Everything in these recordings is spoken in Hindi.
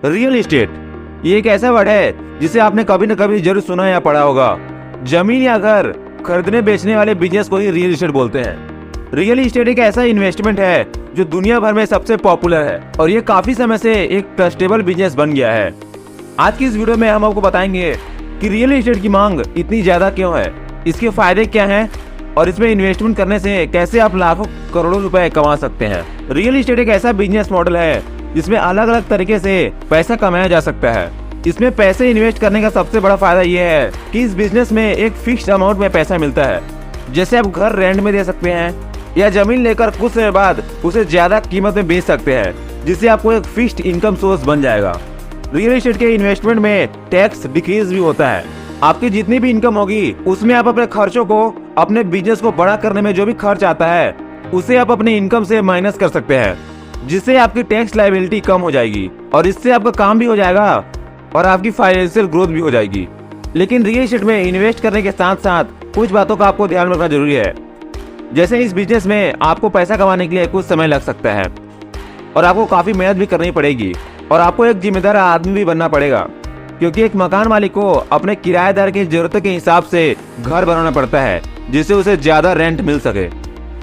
रियल एस्टेट ये एक ऐसा वर्ड है जिसे आपने कभी न कभी जरूर सुना या पढ़ा होगा। जमीन या घर खरीदने बेचने वाले बिजनेस को ही रियल एस्टेट बोलते हैं। रियल एस्टेट एक ऐसा इन्वेस्टमेंट है जो दुनिया भर में सबसे पॉपुलर है और ये काफी समय से एक ट्रस्टेबल बिजनेस बन गया है। आज की इस वीडियो में हम आपको बताएंगे कि रियल एस्टेट की मांग इतनी ज्यादा क्यों है, इसके फायदे क्या हैं और इसमें इन्वेस्टमेंट करने से कैसे आप लाखों करोड़ों रुपए कमा सकते हैं। रियल एस्टेट एक ऐसा बिजनेस मॉडल है जिसमें अलग अलग तरीके से पैसा कमाया जा सकता है। इसमें पैसे इन्वेस्ट करने का सबसे बड़ा फायदा ये है कि इस बिजनेस में एक फिक्स्ड अमाउंट में पैसा मिलता है। जैसे आप घर रेंट में दे सकते हैं या जमीन लेकर कुछ समय बाद उसे ज्यादा कीमत में बेच सकते हैं, जिससे आपको एक फिक्स्ड इनकम सोर्स बन जाएगा। रियल एस्टेट के इन्वेस्टमेंट में टैक्स डिक्रीज भी होता है। आपकी जितनी भी इनकम होगी उसमें आप अपने खर्चों को, अपने बिजनेस को बड़ा करने में जो भी खर्च आता है उसे आप अपनी इनकम से माइनस कर सकते हैं, जिससे आपकी टैक्स लायबिलिटी कम हो जाएगी और इससे आपका काम भी हो जाएगा और आपकी फाइनेंशियल ग्रोथ भी हो जाएगी। लेकिन रियल एस्टेट में इन्वेस्ट करने के साथ साथ कुछ बातों का आपको ध्यान रखना जरूरी है। जैसे इस बिजनेस में आपको पैसा कमाने के लिए कुछ समय लग सकता है और आपको काफी मेहनत भी करनी पड़ेगी और आपको एक जिम्मेदार आदमी भी बनना पड़ेगा, क्योंकि एक मकान मालिक को अपने किराएदार की जरूरत के हिसाब से घर बनाना पड़ता है जिससे उसे ज्यादा रेंट मिल सके।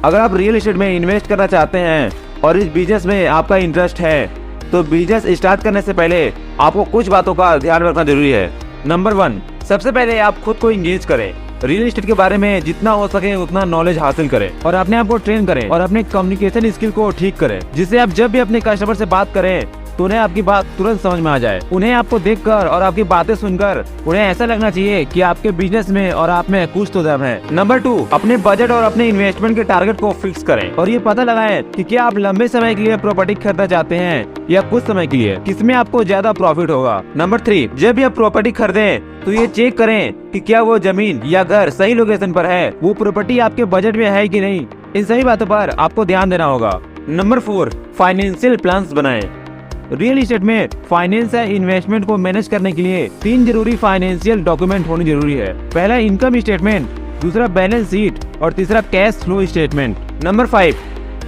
अगर आप रियल एस्टेट में इन्वेस्ट करना चाहते हैं और इस बिजनेस में आपका इंटरेस्ट है तो बिजनेस स्टार्ट करने से पहले आपको कुछ बातों का ध्यान रखना जरूरी है। नंबर 1, सबसे पहले आप खुद को इंगेज करें। रियल एस्टेट के बारे में जितना हो सके उतना नॉलेज हासिल करें और अपने आप को ट्रेन करें और अपने कम्युनिकेशन स्किल को ठीक करें, जिससे आप जब भी अपने कस्टमर से बात करें तो उन्हें आपकी बात तुरंत समझ में आ जाए। उन्हें आपको देखकर और आपकी बातें सुनकर उन्हें ऐसा लगना चाहिए कि आपके बिजनेस में और आप में कुछ तो दम है। नंबर 2, अपने बजट और अपने इन्वेस्टमेंट के टारगेट को फिक्स करें और ये पता लगाएं कि क्या आप लंबे समय के लिए प्रॉपर्टी खरीदना चाहते हैं या कुछ समय के लिए, किसमें आपको ज्यादा प्रॉफिट होगा। नंबर 3, जब भी आप प्रॉपर्टी खरीदें तो ये चेक करें कि क्या वो जमीन या घर सही लोकेशन पर है, वो प्रॉपर्टी आपके बजट में है कि नहीं। इन सभी बातों पर आपको ध्यान देना होगा। नंबर 4, फाइनेंशियल प्लान्स बनाएं। रियल एस्टेट में फाइनेंस या इन्वेस्टमेंट को मैनेज करने के लिए 3 जरूरी फाइनेंशियल डॉक्यूमेंट होनी जरूरी है। पहला इनकम स्टेटमेंट, दूसरा बैलेंस शीट और तीसरा cash flow statement. Number 5,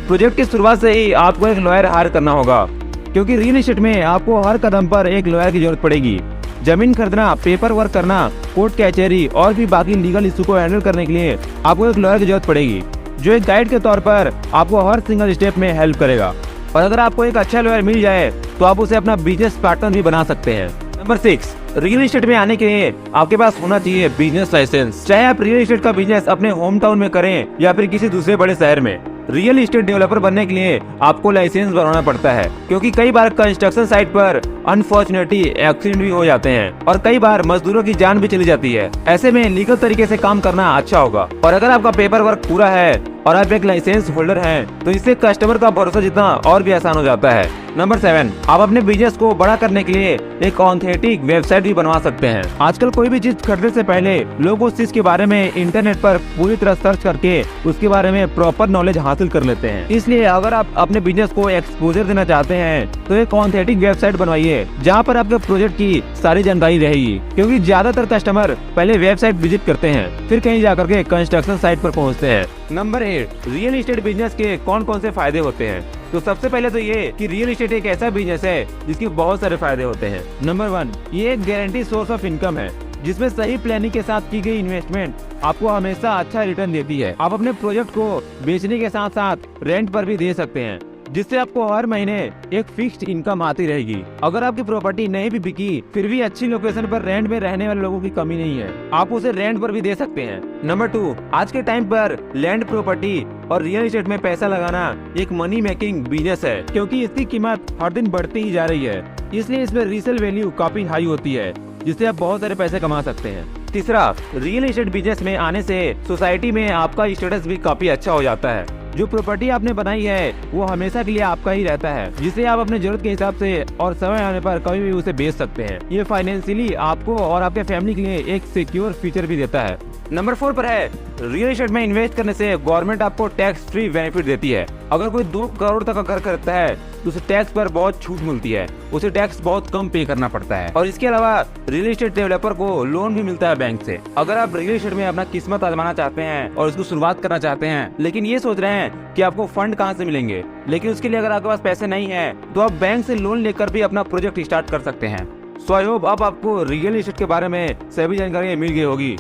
project की शुरुआत से ही आपको एक लॉयर हायर करना होगा, क्योंकि रियल एस्टेट में आपको हर कदम पर एक लॉयर की जरूरत पड़ेगी। जमीन खरीदना, पेपर वर्क करना, कोर्ट कचहरी और भी बाकी लीगल इशू को हैंडल करने के लिए आपको एक लॉयर की जरूरत पड़ेगी, जो एक गाइड के तौर पर आपको हर सिंगल स्टेप में हेल्प करेगा। और अगर आपको एक अच्छा लॉयर मिल जाए तो आप उसे अपना बिजनेस पार्टनर भी बना सकते हैं। नंबर 6, रियल एस्टेट में आने के लिए आपके पास होना चाहिए बिजनेस लाइसेंस। चाहे आप रियल एस्टेट का बिजनेस अपने होम टाउन में करें या फिर किसी दूसरे बड़े शहर में, रियल एस्टेट डेवलपर बनने के लिए आपको लाइसेंस बनवाना पड़ता है, क्योंकि कई बार कंस्ट्रक्शन साइट पर अनफॉर्चुनेटली एक्सीडेंट भी हो जाते हैं और कई बार मजदूरों की जान भी चली जाती है। ऐसे में लीगल तरीके से काम करना अच्छा होगा। और अगर आपका पेपर वर्क पूरा है और आप एक लाइसेंस होल्डर हैं तो इससे कस्टमर का भरोसा जीतना और भी आसान हो जाता है। नंबर 7, आप अपने बिजनेस को बड़ा करने के लिए एक ऑथेंटिक वेबसाइट भी बनवा सकते हैं। आजकल कोई भी चीज खरीदने से पहले लोग उस चीज के बारे में इंटरनेट पर पूरी तरह सर्च करके उसके बारे में प्रॉपर नॉलेज हासिल कर लेते हैं। इसलिए अगर आप अपने बिजनेस को एक्सपोजर देना चाहते हैं तो एक ऑथेंटिक वेबसाइट बनवाइए जहाँ पर आपके प्रोजेक्ट की सारी जानकारी रहेगी, क्योंकि ज्यादातर कस्टमर पहले वेबसाइट विजिट करते हैं फिर कहीं जाकर के कंस्ट्रक्शन साइट पर पहुँचते हैं। नंबर 8, रियल एस्टेट बिजनेस के कौन कौन से फायदे होते हैं। तो सबसे पहले तो ये कि रियल एस्टेट एक ऐसा बिजनेस है जिसके बहुत सारे फायदे होते हैं। नंबर 1, ये एक गारंटी सोर्स ऑफ इनकम है, जिसमें सही प्लानिंग के साथ की गई इन्वेस्टमेंट आपको हमेशा अच्छा रिटर्न देती है। आप अपने प्रोजेक्ट को बेचने के साथ साथ रेंट पर भी दे सकते हैं, जिससे आपको हर महीने एक फिक्स्ड इनकम आती रहेगी। अगर आपकी प्रॉपर्टी नहीं भी बिकी फिर भी अच्छी लोकेशन पर रेंट में रहने वाले लोगों की कमी नहीं है, आप उसे रेंट पर भी दे सकते हैं। नंबर 2, आज के टाइम पर लैंड प्रॉपर्टी और रियल एस्टेट में पैसा लगाना एक मनी मेकिंग बिजनेस है, क्योंकि इसकी कीमत हर दिन बढ़ती ही जा रही है, इसलिए इसमें रीसेल वैल्यू काफी हाई होती है, जिससे आप बहुत सारे पैसे कमा सकते हैं। तीसरा, रियल एस्टेट बिजनेस में आने से सोसाइटी में आपका स्टेटस भी काफी अच्छा हो जाता है। जो प्रॉपर्टी आपने बनाई है वो हमेशा के लिए आपका ही रहता है, जिसे आप अपने जरूरत के हिसाब से और समय आने पर कभी भी उसे बेच सकते हैं। ये फाइनेंशियली आपको और आपके फैमिली के लिए एक सिक्योर फ्यूचर भी देता है। नंबर 4 पर है, रियल एस्टेट में इन्वेस्ट करने से गवर्नमेंट आपको टैक्स फ्री बेनिफिट देती है। अगर कोई 2 करोड़ तक का घर खरीदता है तो उसे टैक्स पर बहुत छूट मिलती है, उसे टैक्स बहुत कम पे करना पड़ता है। और इसके अलावा रियल एस्टेट डेवलपर को लोन भी मिलता है बैंक से। अगर आप रियल एस्टेट में अपना किस्मत आजमाना चाहते हैं और इसको शुरुआत करना चाहते हैं, लेकिन ये सोच रहे हैं कि आपको फंड कहाँ से मिलेंगे, लेकिन उसके लिए अगर आपके पास पैसे नहीं है तो आप बैंक से लोन लेकर भी अपना प्रोजेक्ट स्टार्ट कर सकते हैं। सो आई होप अब आपको रियल एस्टेट के बारे में सभी जानकारी मिल गई होगी।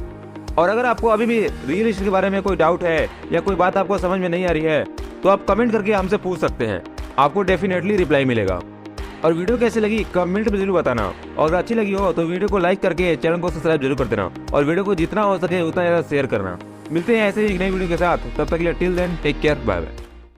और अगर आपको अभी भी रियल एस्टेट के बारे में कोई डाउट है या कोई बात आपको समझ में नहीं आ रही है तो आप कमेंट करके हमसे पूछ सकते हैं, आपको डेफिनेटली रिप्लाई मिलेगा। और वीडियो कैसी लगी कमेंट में जरूर बताना, और अगर अच्छी लगी हो तो वीडियो को लाइक करके चैनल को सब्सक्राइब जरूर कर देना, और वीडियो को जितना हो सके उतना ज़्यादा शेयर करना। मिलते हैं ऐसे ही एक नई वीडियो के साथ, तब तक के लिए till then take care, bye bye.